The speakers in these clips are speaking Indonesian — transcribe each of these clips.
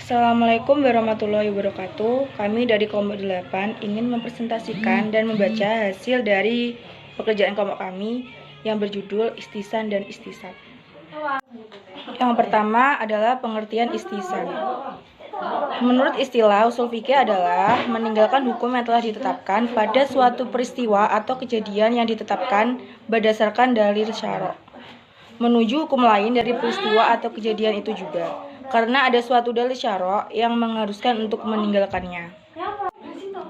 Assalamualaikum warahmatullahi wabarakatuh. Kami dari kelompok 8 ingin mempresentasikan dan membaca hasil dari pekerjaan kelompok kami yang berjudul Istisan dan Istisab. Yang pertama adalah pengertian istisan. Menurut istilah usul fikih adalah meninggalkan hukum yang telah ditetapkan pada suatu peristiwa atau kejadian yang ditetapkan berdasarkan dalil syara', menuju hukum lain dari peristiwa atau kejadian itu juga, karena ada suatu dalil syara' yang mengharuskan untuk meninggalkannya.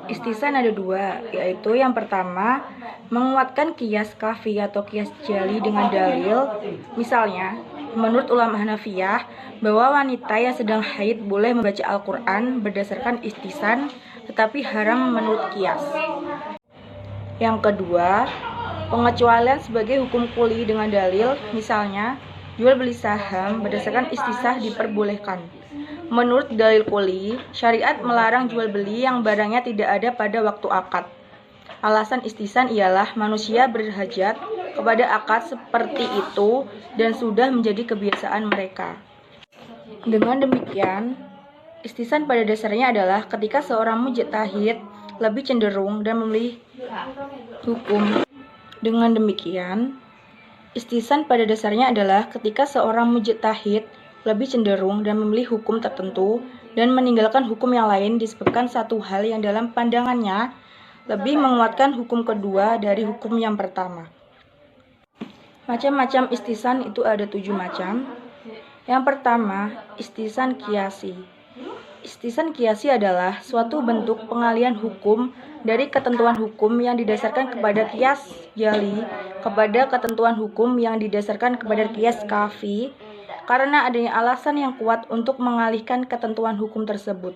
Istisan ada dua, yaitu yang pertama, menguatkan qiyas kafi atau qiyas jali dengan dalil. Misalnya, menurut ulama Hanafiyah, bahwa wanita yang sedang haid boleh membaca Al-Quran berdasarkan istisan, tetapi haram menurut qiyas. Yang kedua, pengecualian sebagai hukum kuli dengan dalil. Misalnya, jual beli saham berdasarkan istisah diperbolehkan. Menurut dalil kuli, syariat melarang jual beli yang barangnya tidak ada pada waktu akad. Alasan istisan ialah manusia berhajat kepada akad seperti itu dan sudah menjadi kebiasaan mereka. Dengan demikian, istisan pada dasarnya adalah ketika seorang mujtahid lebih cenderung dan memilih hukum. Dengan demikian, istisan pada dasarnya adalah ketika seorang mujtahid lebih cenderung dan memilih hukum tertentu dan meninggalkan hukum yang lain disebabkan satu hal yang dalam pandangannya lebih menguatkan hukum kedua dari hukum yang pertama. Macam-macam istisan itu ada 7 macam. Yang pertama, istisan qiyasi. Istisan qiyasi adalah suatu bentuk pengalihan hukum dari ketentuan hukum yang didasarkan kepada qiyas jali kepada ketentuan hukum yang didasarkan kepada qiyas kafi karena adanya alasan yang kuat untuk mengalihkan ketentuan hukum tersebut.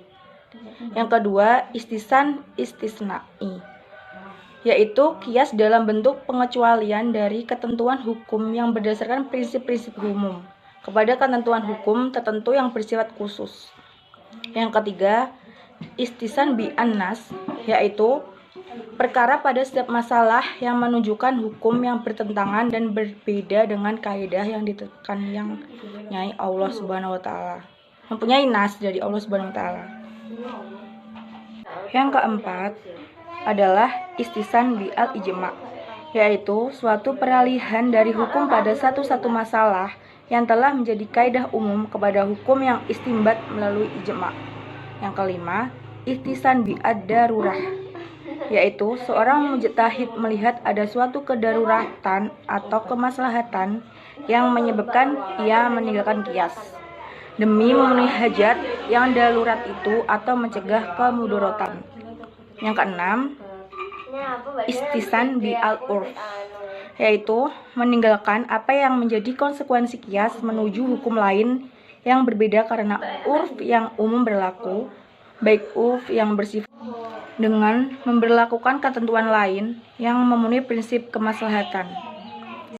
Yang kedua, istisan istisna'i, yaitu qiyas dalam bentuk pengecualian dari ketentuan hukum yang berdasarkan prinsip-prinsip umum kepada ketentuan hukum tertentu yang bersifat khusus. Yang ketiga, istisan bi'an-nas, yaitu perkara pada setiap masalah yang menunjukkan hukum yang bertentangan dan berbeda dengan kaidah yang ditetapkan yang mempunyai Allah Subhanahu wa taala. Mempunyai nas dari Allah Subhanahu wa taala. Yang keempat adalah istisan bi'al ijma', yaitu suatu peralihan dari hukum pada satu masalah yang telah menjadi kaidah umum kepada hukum yang istimbat melalui ijma'. Yang kelima, istisan bi'ad darurah, yaitu seorang mujtahid melihat ada suatu kedaruratan atau kemaslahatan yang menyebabkan ia meninggalkan qiyas demi memenuhi hajat yang darurat itu atau mencegah kemudorotan. Yang keenam, istisan bi'al urf, yaitu meninggalkan apa yang menjadi konsekuensi qiyas menuju hukum lain yang berbeda karena urf yang umum berlaku, baik urf yang bersifat dengan memberlakukan ketentuan lain yang memenuhi prinsip kemaslahatan.